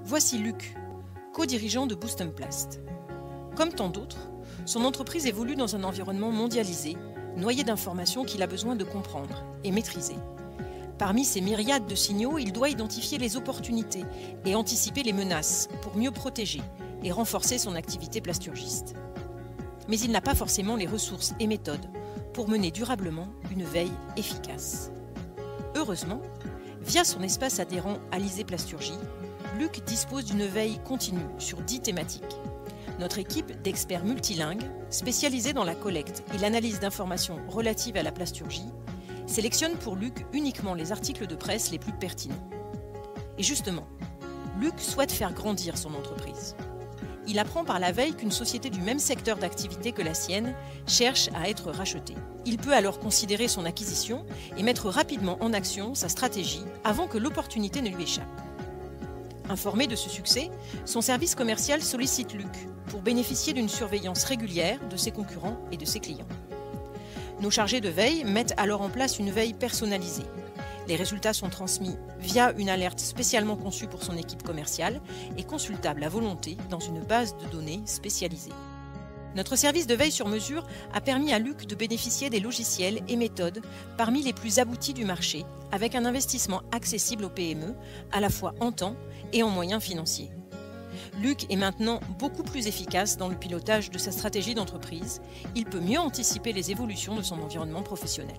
Voici Luc, co-dirigeant de Boostemplast. Comme tant d'autres, son entreprise évolue dans un environnement mondialisé, noyé d'informations qu'il a besoin de comprendre et maîtriser. Parmi ces myriades de signaux, il doit identifier les opportunités et anticiper les menaces pour mieux protéger et renforcer son activité plasturgiste. Mais il n'a pas forcément les ressources et méthodes pour mener durablement une veille efficace. Heureusement, via son espace adhérent Alizé Plasturgie, Luc dispose d'une veille continue sur 10 thématiques. Notre équipe d'experts multilingues, spécialisés dans la collecte et l'analyse d'informations relatives à la plasturgie, sélectionne pour Luc uniquement les articles de presse les plus pertinents. Et justement, Luc souhaite faire grandir son entreprise. Il apprend par la veille qu'une société du même secteur d'activité que la sienne cherche à être rachetée. Il peut alors considérer son acquisition et mettre rapidement en action sa stratégie avant que l'opportunité ne lui échappe. Informé de ce succès, son service commercial sollicite Luc pour bénéficier d'une surveillance régulière de ses concurrents et de ses clients. Nos chargés de veille mettent alors en place une veille personnalisée. Les résultats sont transmis via une alerte spécialement conçue pour son équipe commerciale et consultable à volonté dans une base de données spécialisée. Notre service de veille sur mesure a permis à Luc de bénéficier des logiciels et méthodes parmi les plus aboutis du marché, avec un investissement accessible aux PME, à la fois en temps et en moyens financiers. Luc est maintenant beaucoup plus efficace dans le pilotage de sa stratégie d'entreprise. Il peut mieux anticiper les évolutions de son environnement professionnel.